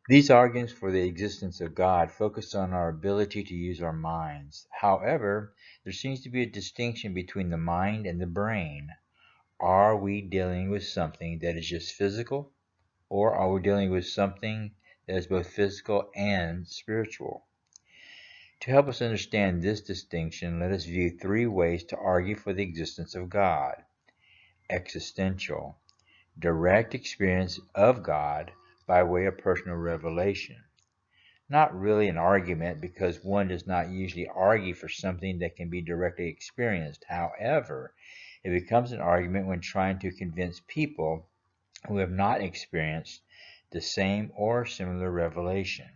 These arguments for the existence of God focus on our ability to use our minds. However, there seems to be a distinction between the mind and the brain. Are we dealing with something that is just physical, or are we dealing with something that is both physical and spiritual? To help us understand this distinction, let us view three ways to argue for the existence of God. Existential, direct experience of God by way of personal revelation. Not really an argument, because one does not usually argue for something that can be directly experienced. However, it becomes an argument when trying to convince people who have not experienced the same or similar revelation.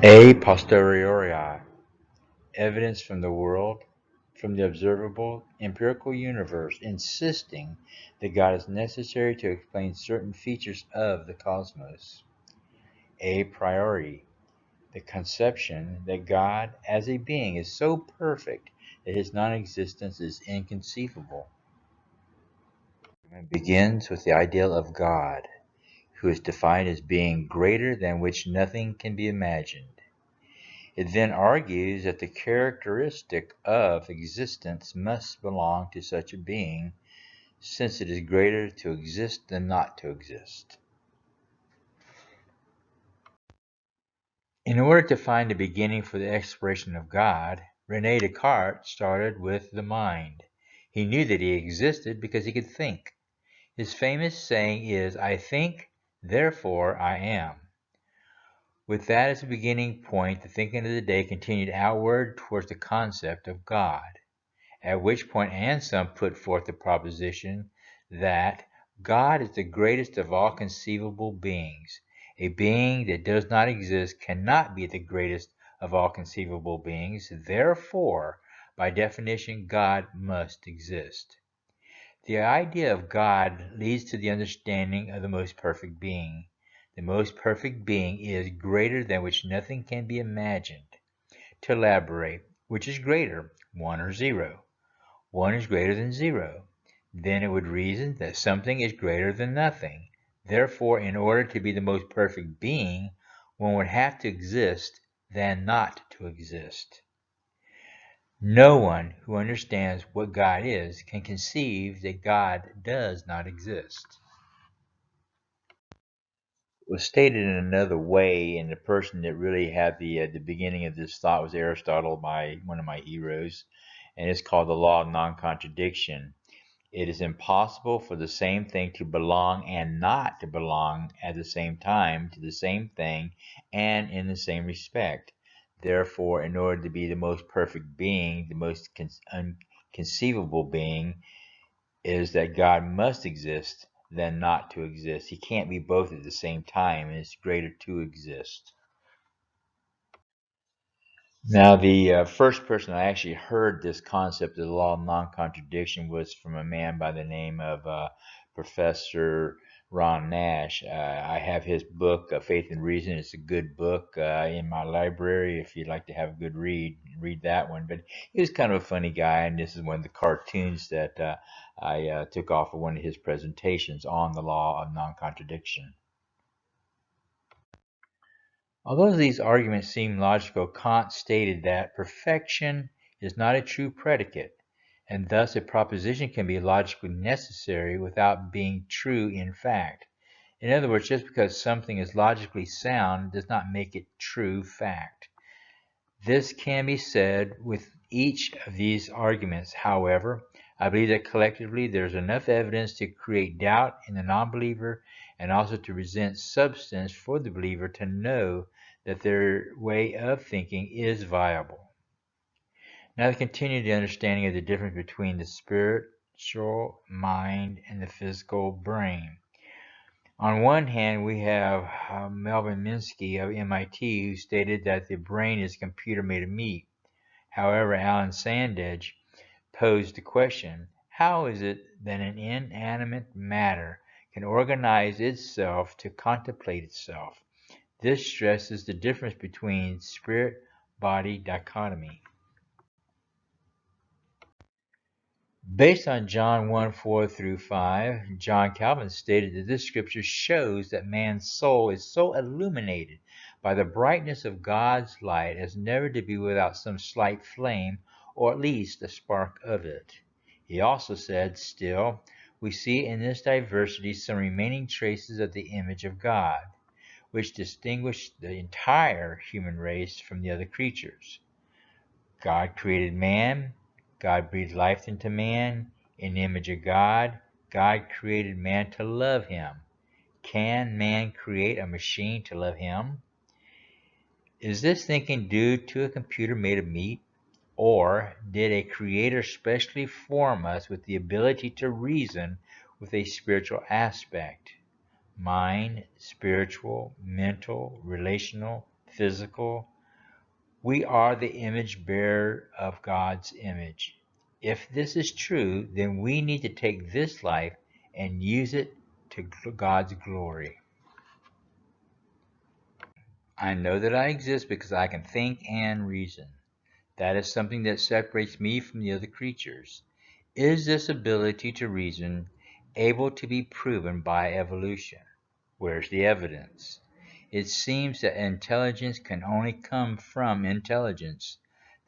A posteriori, evidence from the world, from the observable empirical universe, insisting that God is necessary to explain certain features of the cosmos. A priori, the conception that God as a being is so perfect that his non-existence is inconceivable. It begins with the ideal of God, who is defined as being greater than which nothing can be imagined. It then argues that the characteristic of existence must belong to such a being, since it is greater to exist than not to exist. In order to find a beginning for the exploration of God, René Descartes started with the mind. He knew that he existed because he could think. His famous saying is, "I think, therefore I am." With that as a beginning point, the thinking of the day continued outward towards the concept of God, at which point Anselm put forth the proposition that God is the greatest of all conceivable beings. A being that does not exist cannot be the greatest of all conceivable beings. Therefore, by definition, God must exist. The idea of God leads to the understanding of the most perfect being. The most perfect being is greater than which nothing can be imagined. To elaborate, which is greater, 1 or 0? 1 is greater than 0. Then it would reason that something is greater than nothing. Therefore, in order to be the most perfect being, one would have to exist than not to exist. No one who understands what God is can conceive that God does not exist. It was stated in another way, and the person that really had the beginning of this thought was Aristotle, one of my heroes, and it's called the law of non-contradiction. It is impossible for the same thing to belong and not to belong at the same time to the same thing and in the same respect. Therefore, in order to be the most perfect being, the most unconceivable being, is that God must exist than not to exist. He can't be both at the same time, and it's greater to exist. Now, the first person I actually heard this concept of the law of non-contradiction was from a man by the name of Professor Ron Nash. I have his book, Faith and Reason. It's a good book in my library. If you'd like to have a good read that one. But he was kind of a funny guy, and this is one of the cartoons that I took off of one of his presentations on the law of non-contradiction. Although these arguments seem logical, Kant stated that perfection is not a true predicate, and thus a proposition can be logically necessary without being true in fact. In other words, just because something is logically sound does not make it true fact. This can be said with each of these arguments. However, I believe that collectively there is enough evidence to create doubt in the non-believer and also to present substance for the believer to know that their way of thinking is viable. Now to continue the understanding of the difference between the spiritual mind and the physical brain. On one hand, we have Melvin Minsky of MIT, who stated that the brain is a computer made of meat. However, Alan Sandage posed the question, how is it that an inanimate matter can organize itself to contemplate itself? This stresses the difference between spirit-body dichotomy. Based on John 1 4 through 5, John Calvin stated that this scripture shows that man's soul is so illuminated by the brightness of God's light as never to be without some slight flame, or at least a spark of it. He also said, still, we see in this diversity some remaining traces of the image of God, which distinguish the entire human race from the other creatures. God created man. God breathed life into man. In the image of God, God created man to love him. Can man create a machine to love him? Is this thinking due to a computer made of meat? Or did a creator specially form us with the ability to reason with a spiritual aspect? Mind, spiritual, mental, relational, physical. We are the image bearer of God's image. If this is true, then we need to take this life and use it to God's glory. I know that I exist because I can think and reason. That is something that separates me from the other creatures. Is this ability to reason able to be proven by evolution? Where's the evidence? It seems that intelligence can only come from intelligence.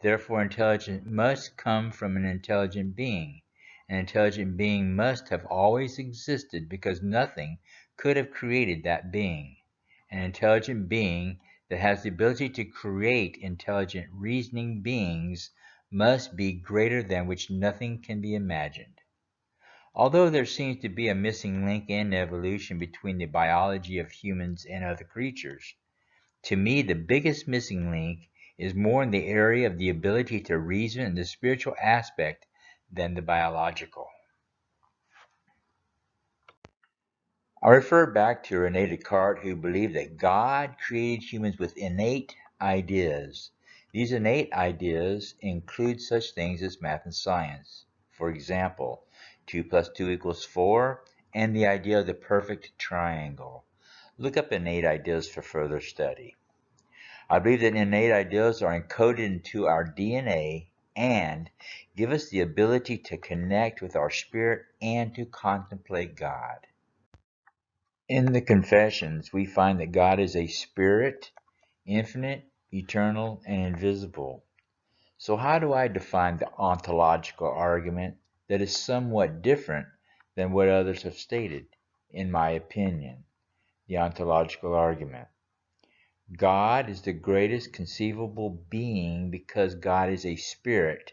Therefore, intelligence must come from an intelligent being. An intelligent being must have always existed because nothing could have created that being. An intelligent being that has the ability to create intelligent reasoning beings must be greater than which nothing can be imagined. Although there seems to be a missing link in evolution between the biology of humans and other creatures, to me the biggest missing link is more in the area of the ability to reason and the spiritual aspect than the biological. I refer back to Rene Descartes, who believed that God created humans with innate ideas. These innate ideas include such things as math and science. For example, 2 plus 2 equals 4, and the idea of the perfect triangle. Look up innate ideas for further study. I believe that innate ideas are encoded into our DNA and give us the ability to connect with our spirit and to contemplate God. In the Confessions, we find that God is a spirit, infinite, eternal, and invisible. So how do I define the ontological argument that is somewhat different than what others have stated, in my opinion? The ontological argument. God is the greatest conceivable being because God is a spirit,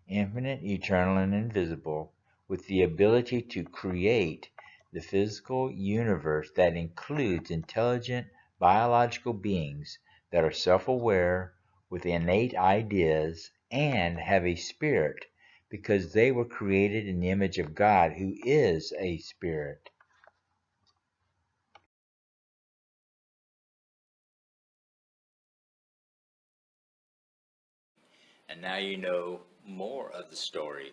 infinite, eternal, and invisible, with the ability to create the physical universe that includes intelligent biological beings that are self-aware, with innate ideas, and have a spirit because they were created in the image of God, who is a spirit. And now you know more of the story.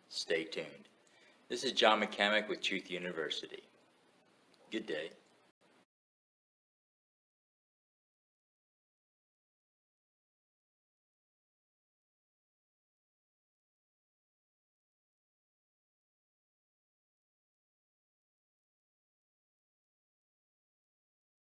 Stay tuned. This is John McCamick with Truth University. Good day.